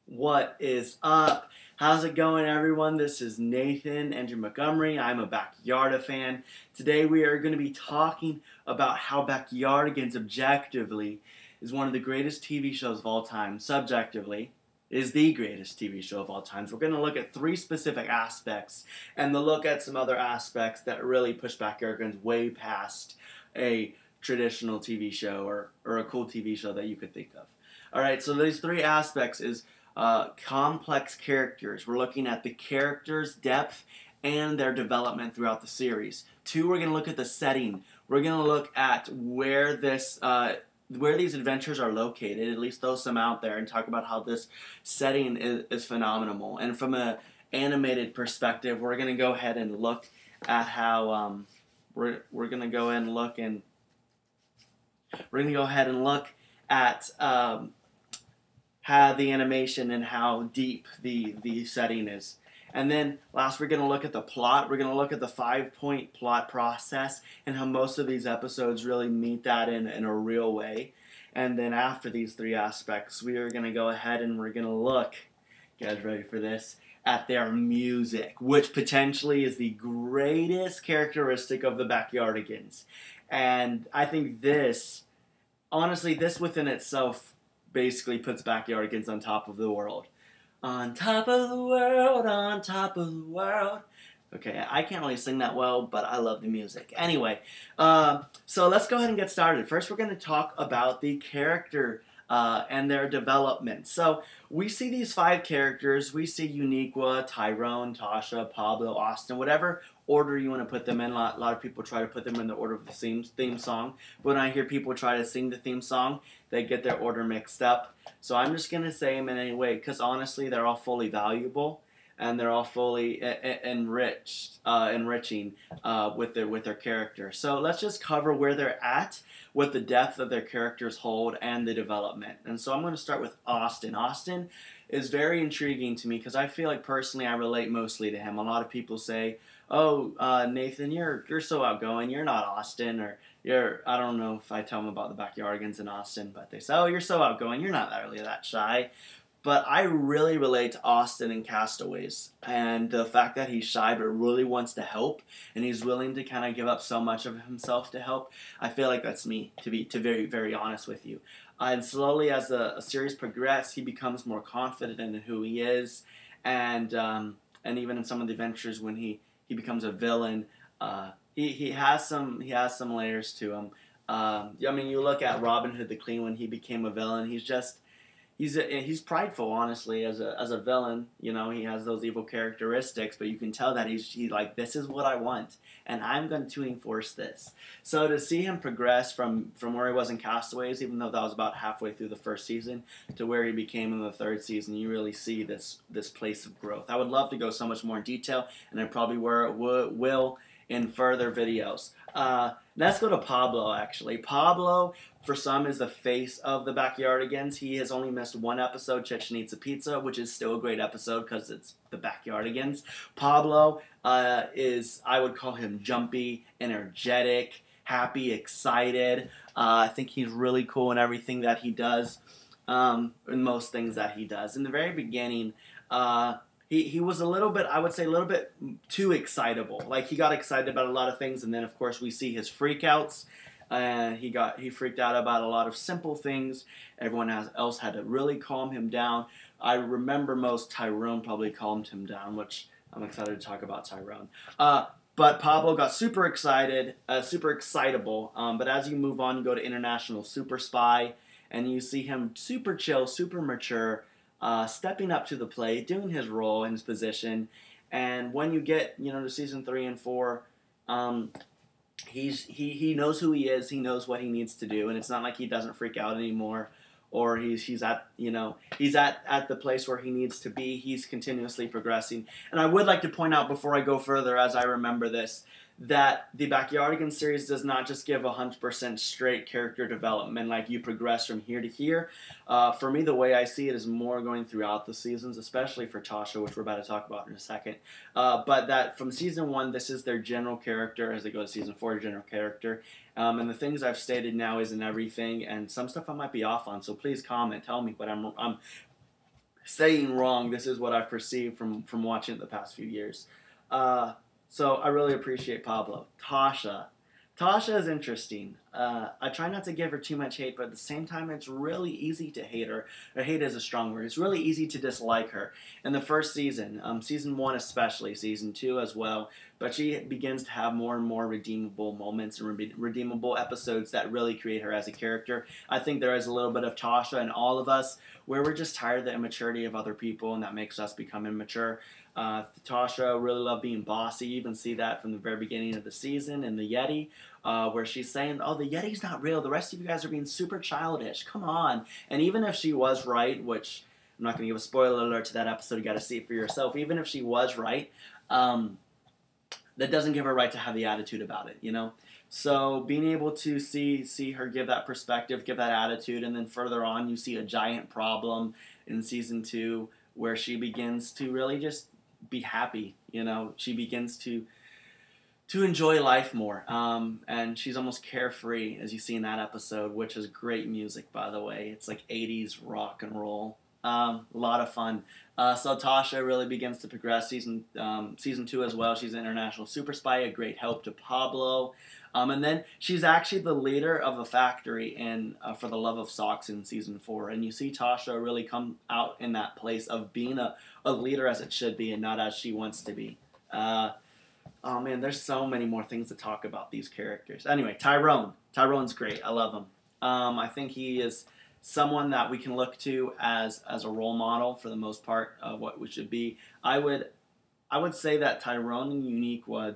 What is up? How's it going, everyone? This is Nathan Andrew Montgomery. I'm a Backyarda fan. Today we are going to be talking about how Backyardigans objectively is one of the greatest TV shows of all time. Subjectively, is the greatest TV show of all time. So we're going to look at three specific aspects and then look at some other aspects that really push Backyardigans way past a traditional TV show or a cool TV show that you could think of. Alright, so these three aspects is complex characters. We're looking at the characters' depth and their development throughout the series. Two, we're going to look at the setting. We're going to look at where these adventures are located, at least throw some out there, and talk about how this setting is phenomenal. And from an animated perspective, we're going to go ahead and look at how we're going to go ahead and look at how the animation and how deep the setting is. And then last, we're going to look at the plot. We're going to look at the 5-point plot process and how most of these episodes really meet that in a real way. And then after these three aspects, we are going to go ahead and we're going to look, you guys ready for this, at their music, which potentially is the greatest characteristic of the Backyardigans. And I think this, honestly, this within itself basically puts Backyardigans on top of the world. On top of the world, on top of the world. Okay, I can't really sing that well, but I love the music. Anyway, so let's go ahead and get started. First, we're going to talk about the character and their development. So we see these 5 characters. We see Uniqua, Tyrone, Tasha, Pablo, Austin, whatever order you want to put them in. A lot of people try to put them in the order of the theme song. But when I hear people try to sing the theme song, they get their order mixed up. So I'm just going to say them in any way, because honestly, they're all fully valuable. And they're all fully enriching with their character. So let's just cover where they're at, what the depth of their characters hold, and the development. And so I'm going to start with Austin. Austin is very intriguing to me because I feel like personally I relate mostly to him. A lot of people say, "Oh, Nathan, you're so outgoing. You're not Austin," or I don't know if I tell them about the Backyardigans in Austin, but they say, "Oh, you're so outgoing. You're not really that shy." But I really relate to Austin in Castaways, and the fact that he's shy but really wants to help, and he's willing to kind of give up so much of himself to help. I feel like that's me, to be very, very honest with you. And slowly, as the series progresses, he becomes more confident in who he is, and even in some of the adventures when he becomes a villain, he has some layers to him. I mean, you look at Robin Hood the Clean when he became a villain. He's prideful, honestly, as a villain. You know, he has those evil characteristics, but you can tell that he's like, this is what I want, and I'm going to enforce this. So to see him progress from where he was in Castaways, even though that was about halfway through the first season, to where he became in the 3rd season, you really see this place of growth. I would love to go so much more in detail, and I probably will in further videos. Let's go to Pablo, actually. Pablo, for some, is the face of the Backyardigans. He has only missed one episode, Chichen Eats a Pizza, which is still a great episode because it's the Backyardigans. Pablo is, I would call him jumpy, energetic, happy, excited. I think he's really cool in everything that he does, in most things that he does. In the very beginning, he was a little bit, I would say, a little bit too excitable. Like, he got excited about a lot of things, and then, of course, we see his freakouts. He freaked out about a lot of simple things. Everyone else had to really calm him down. I remember most Tyrone probably calmed him down, which I'm excited to talk about Tyrone. But Pablo got super excited, super excitable. But as you move on, you go to International Super Spy, and you see him super chill, super mature, stepping up to the plate, doing his role and his position. And when you get, to season 3 and 4, he knows who he is. He knows what he needs to do, and it's not like he doesn't freak out anymore, or he's at the place where he needs to be. He's continuously progressing. And I would like to point out before I go further, as I remember this, that the Backyardigans series does not just give 100% straight character development, like you progress from here to here. For me, the way I see it is more going throughout the seasons, especially for Tasha, which we're about to talk about in a second. But that from season 1, this is their general character. As they go to season 4, general character. And the things I've stated now isn't everything, and some stuff I might be off on, so please comment, tell me what I'm saying wrong. This is what I've perceived from watching it the past few years. So I really appreciate Pablo. Tasha. Tasha is interesting. I try not to give her too much hate, but at the same time, it's really easy to hate her. Or hate is a strong word. It's really easy to dislike her. In the first season, season 1 especially, season 2 as well, but she begins to have more and more redeemable moments and redeemable episodes that really create her as a character. I think there is a little bit of Tasha in all of us, where we're just tired of the immaturity of other people, and that makes us become immature. Tasha really loved being bossy. You even see that from the very beginning of the season in the Yeti, where she's saying, oh, the Yeti's not real. The rest of you guys are being super childish. Come on. And even if she was right, which I'm not going to give a spoiler alert to that episode. You got to see it for yourself. Even if she was right, that doesn't give her right to have the attitude about it, you know? So being able to see her give that perspective, give that attitude, and then further on you see a giant problem in season 2 where she begins to really just be happy, you know? She begins to enjoy life more, and she's almost carefree, as you see in that episode, which is great music, by the way. It's like 80s rock and roll. A lot of fun. So Tasha really begins to progress. Season 2 as well. She's an international super spy, a great help to Pablo. And then she's actually the leader of a factory in For the Love of Socks in season 4. And you see Tasha really come out in that place of being a leader as it should be and not as she wants to be. Oh man, there's so many more things to talk about these characters. Anyway, Tyrone. Tyrone's great. I love him. I think he is someone that we can look to as a role model for the most part of what we should be. I would say that Tyrone and Uniqua,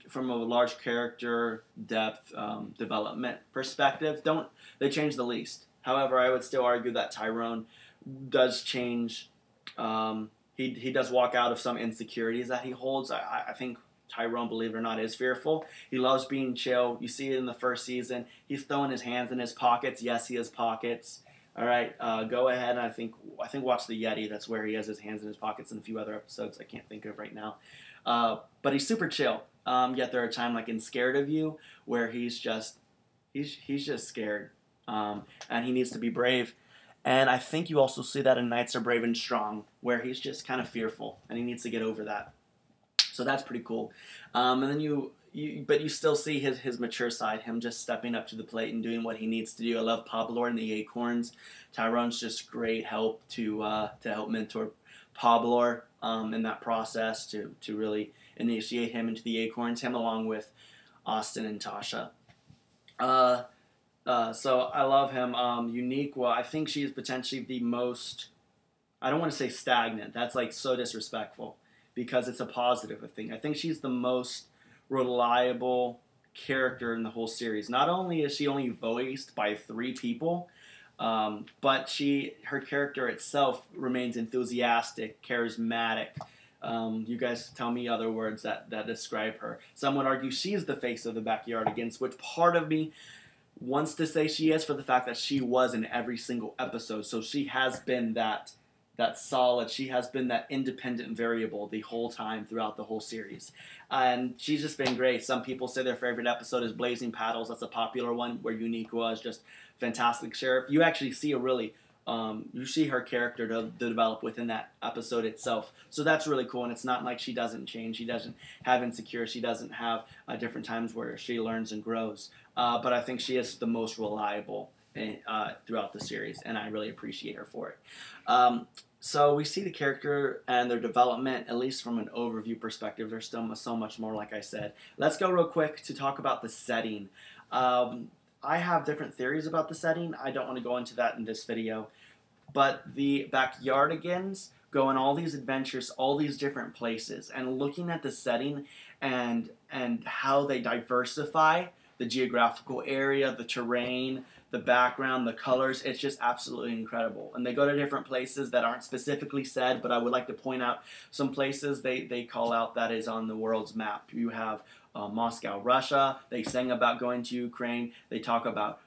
from a large character depth development perspective, they change the least. However, I would still argue that Tyrone does change. He does walk out of some insecurities that he holds. I think Tyrone, believe it or not, is fearful. He loves being chill. You see it in the first season. He's throwing his hands in his pockets. Yes, he has pockets. All right, go ahead and I think watch the Yeti. That's where he has his hands in his pockets, and a few other episodes I can't think of right now. But he's super chill. Yet there are times like in Scared of You where he's just scared, and he needs to be brave. And I think you also see that in Knights Are Brave and Strong, where he's just kind of fearful, and he needs to get over that. So that's pretty cool. And then but you still see his mature side, him just stepping up to the plate and doing what he needs to do. I love Pablo and the Acorns. Tyrone's just great help to help mentor Pablo in that process, to really initiate him into the Acorns, him along with Austin and Tasha. So I love him. Uniqua, I think she is potentially the most, I don't want to say stagnant. That's like so disrespectful because it's a positive thing. I think she's the most reliable character in the whole series. Not only is she only voiced by 3 people, but her character itself remains enthusiastic, charismatic. You guys tell me other words that describe her. Some would argue she's the face of the Backyardigans, which part of me wants to say she is for the fact that she was in every single episode. So she has been that solid. She has been that independent variable the whole time throughout the whole series. And she's just been great. Some people say their favorite episode is Blazing Paddles. That's a popular one where Uniqua is just fantastic sheriff. You actually see you see her character to develop within that episode itself. So that's really cool, and it's not like she doesn't change. She doesn't have insecure. She doesn't have different times where she learns and grows. But I think she is the most reliable throughout the series, and I really appreciate her for it. So we see the character and their development, at least from an overview perspective. There's still so much more, like I said. Let's go real quick to talk about the setting. I have different theories about the setting. I don't want to go into that in this video. But the Backyardigans go on all these adventures, all these different places, and looking at the setting and how they diversify the geographical area, the terrain, the background, the colors, it's just absolutely incredible. And they go to different places that aren't specifically said, but I would like to point out some places they call out that is on the world's map. You have Moscow, Russia. They sang about going to Ukraine. They talk about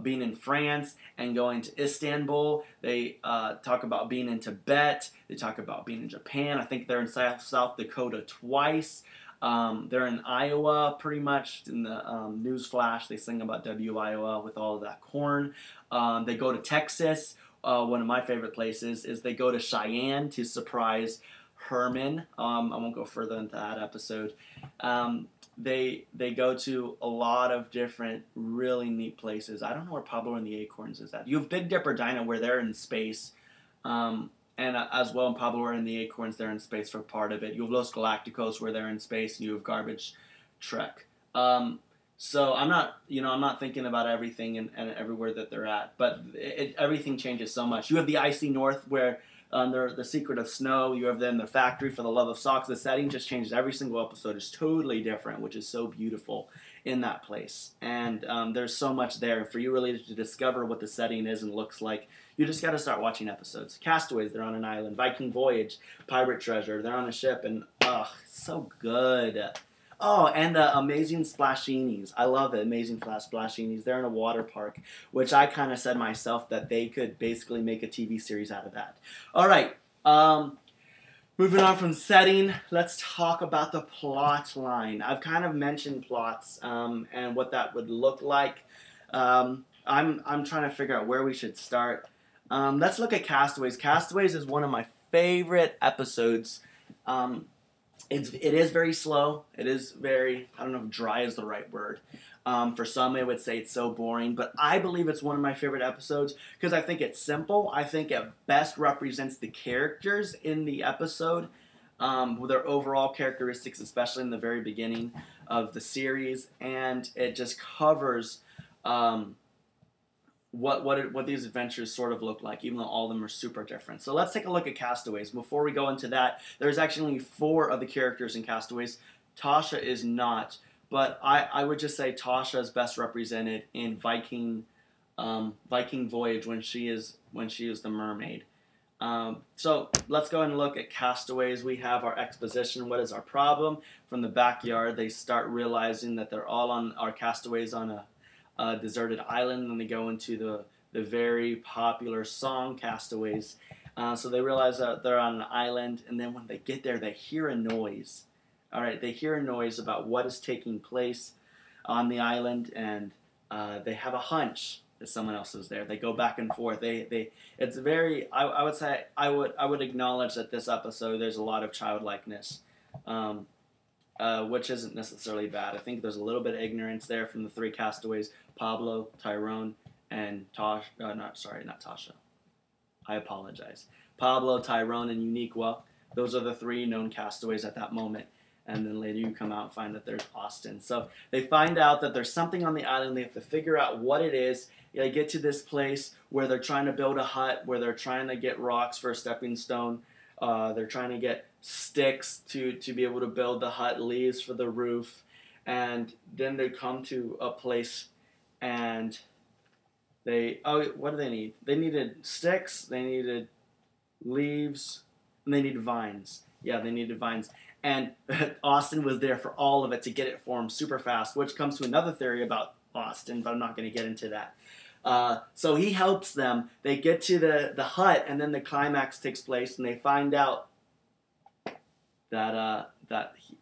being in France and going to Istanbul. They talk about being in Tibet. They talk about being in Japan. I think they're in South Dakota twice. They're in Iowa pretty much. In the news flash, they sing about Iowa with all of that corn. They go to Texas. one of my favorite places is they go to Cheyenne to surprise Herman. I won't go further into that episode. They go to a lot of different really neat places. I don't know where Pablo and the Acorns is at. You have Big Dipper Dino where they're in space, and as well in Pablo and the Acorns they're in space for part of it. You have Los Galacticos where they're in space, and you have Garbage Trek. So I'm not thinking about everything and everywhere that they're at, but everything changes so much. You have the Icy North where under The Secret of Snow, you have then the Factory for the Love of Socks. The setting just changes. Every single episode is totally different, which is so beautiful in that place. And there's so much there. For you really to discover what the setting is and looks like, you just got to start watching episodes. Castaways, they're on an island. Viking Voyage, Pirate Treasure, they're on a ship, and so good. Oh, and Amazing Splashinis. I love it. Amazing Splashinis. They're in a water park, which I kind of said myself that they could basically make a TV series out of that. All right. Moving on from setting, let's talk about the plot line. I've kind of mentioned plots and what that would look like. I'm trying to figure out where we should start. Let's look at Castaways. Castaways is one of my favorite episodes. It is very slow. It is very, I don't know if dry is the right word. For some, it would say it's so boring, but I believe it's one of my favorite episodes because I think it's simple. I think it best represents the characters in the episode, with their overall characteristics, especially in the very beginning of the series, and it just covers what these adventures sort of look like, even though all of them are super different. So let's take a look at Castaways. Before we go into that, there's actually only 4 of the characters in Castaways. Tasha is not, but I would just say Tasha is best represented in Viking Voyage when she is the mermaid. So let's go and look at Castaways. We have our exposition. What is our problem? From the backyard, they start realizing that they're all our castaways on a deserted island, and they go into the very popular song Castaways. So they realize that they're on an island, and then when they get there, they hear a noise. All right, they hear a noise about what is taking place on the island, and they have a hunch that someone else is there. They go back and forth. It's very. I would say I would acknowledge that this episode there's a lot of childlikeness. Which isn't necessarily bad. I think there's a little bit of ignorance there from the 3 castaways, Pablo, Tyrone, and Tasha. Not Tasha. I apologize. Pablo, Tyrone, and Uniqua. Those are the 3 known castaways at that moment. And then later you come out and find that there's Austin. So they find out that there's something on the island. They have to figure out what it is. They get to this place where they're trying to build a hut, where they're trying to get rocks for a stepping stone. They're trying to get sticks to be able to build the hut, leaves for the roof, and then they come to a place and what do they need? They needed sticks, they needed leaves, and they needed vines. Yeah, they needed vines. And Austin was there for all of it to get it for him super fast, which comes to another theory about Austin, but I'm not going to get into that. So he helps them. They get to the hut, and then the climax takes place, and they find out that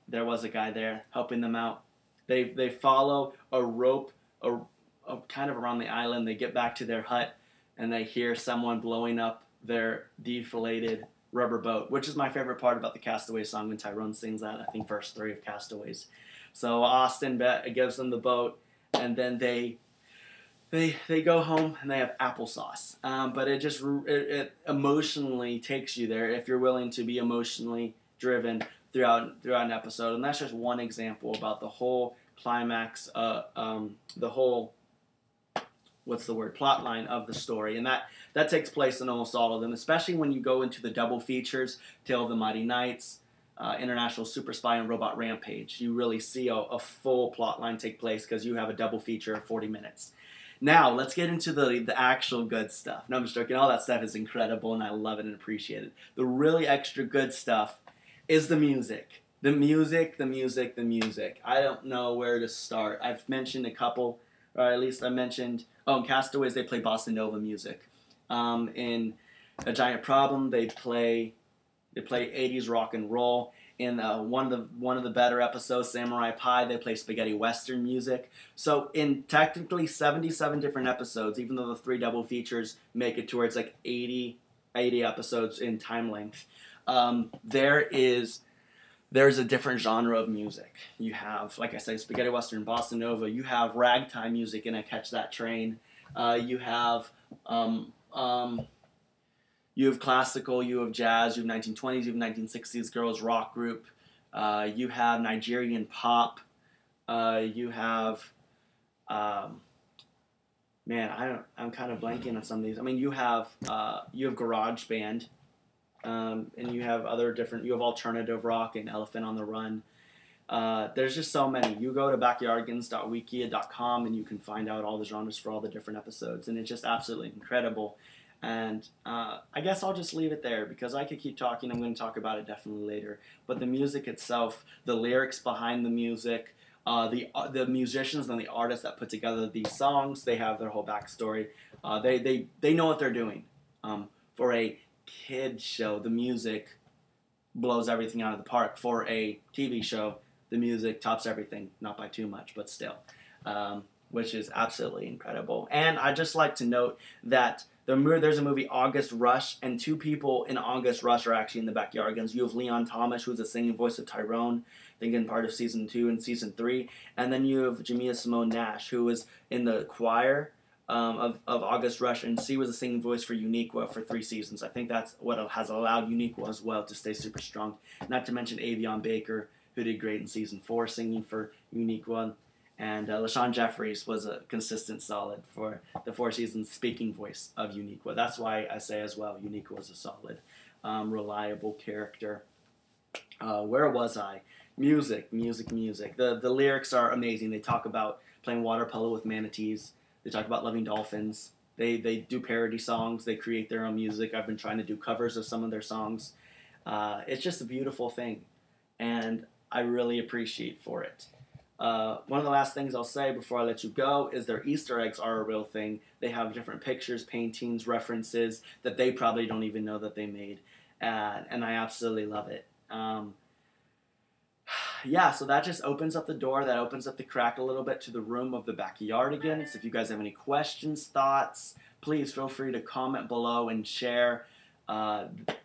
there was a guy there helping them out. They follow a rope kind of around the island. They get back to their hut, and they hear someone blowing up their deflated rubber boat, which is my favorite part about the Castaway song when Tyrone sings that, I think verse 3 of Castaways. So Austin gives them the boat, and then they go home and they have applesauce. But it emotionally takes you there if you're willing to be emotionally driven throughout an episode. And that's just one example about the whole climax, the whole plot line of the story. And that takes place in almost all of them, especially when you go into the double features, Tale of the Mighty Knights, International Super Spy, and Robot Rampage. You really see a full plot line take place because you have a double feature of 40 minutes. Now, let's get into the actual good stuff. No, I'm just joking. All that stuff is incredible, and I love it and appreciate it. The really extra good stuff is the music. The music. I don't know where to start. I've mentioned a couple, or at least I mentioned, in Castaways, they play bossa nova music. In A Giant Problem, they play 80s rock and roll. In one of the better episodes, Samurai Pie, they play spaghetti western music. So in technically 77 different episodes, even though the 3 double features make it towards like 80 episodes in time length, there's a different genre of music. You have, like I said, spaghetti western, bossa nova. You have ragtime music in a Catch That Train. You have classical, you have jazz, you have 1920s, you have 1960s girls rock group. You have Nigerian pop. You have, I'm kind of blanking on some of these. I mean, you have garage band. And you have you have alternative rock and Elephant on the Run. There's just so many. You go to backyardigans.wikia.com and you can find out all the genres for all the different episodes, and it's just absolutely incredible. And I guess I'll just leave it there because I could keep talking. I'm going to talk about it definitely later. But the music itself, the lyrics behind the music, the musicians and the artists that put together these songs, they have their whole backstory. They know what they're doing. For a kid show, the music blows everything out of the park. For a TV show, the music tops everything, not by too much, but still, which is absolutely incredible. And I'd just like to note that there's a movie, August Rush, and 2 people in August Rush are actually in the Backyardigans. You have Leon Thomas, who's the singing voice of Tyrone, I think in part of Season 2 and Season 3, and then you have Jamia Simone Nash, who was in the choir of August Rush, and she was a singing voice for Uniqua for 3 seasons. I think that's what has allowed Uniqua as well to stay super strong. Not to mention Avion Baker, who did great in Season 4 singing for Uniqua. And LaShawn Jeffries was a consistent solid for the 4 seasons speaking voice of Uniqua. That's why I say as well, Uniqua was a solid, reliable character. Where was I? Music. The lyrics are amazing. They talk about playing water polo with manatees. They talk about loving dolphins. They do parody songs. They create their own music. I've been trying to do covers of some of their songs. It's just a beautiful thing, and I really appreciate for it. One of the last things I'll say before I let you go is their Easter eggs are a real thing. They have different pictures, paintings, references that they probably don't even know that they made, and I absolutely love it. Yeah, so that just opens up the door, that opens up the crack a little bit to the room of the Backyardigans. If you guys have any questions, thoughts, please feel free to comment below and share.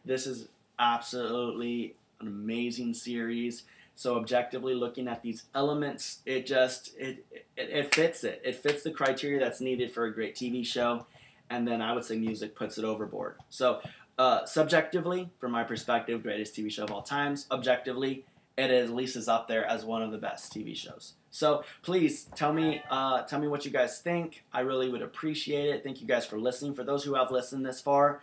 This is absolutely an amazing series. So objectively looking at these elements, it fits it. It fits the criteria that's needed for a great TV show. And then I would say music puts it overboard. So subjectively, from my perspective, greatest TV show of all times. Objectively, it at least is up there as one of the best TV shows. So please tell me what you guys think. I really would appreciate it. Thank you guys for listening. For those who have listened this far,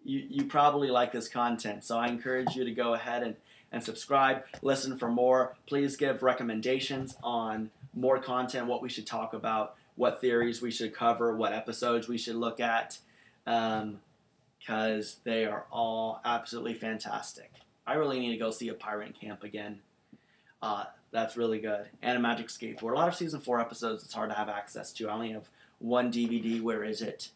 you probably like this content. So I encourage you to go ahead and subscribe, listen for more. Please give recommendations on more content, what we should talk about, what theories we should cover, what episodes we should look at, because they are all absolutely fantastic. I really need to go see a pirate camp again. That's really good. And a Magic Skateboard. A lot of Season 4 episodes it's hard to have access to. I only have 1 DVD. Where is it?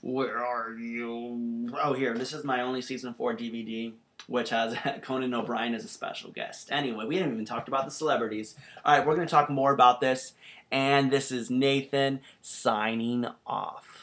Where are you? Oh, here. This is my only Season 4 DVD, which has Conan O'Brien as a special guest. Anyway, we haven't even talked about the celebrities. All right, we're going to talk more about this. And this is Nathan signing off.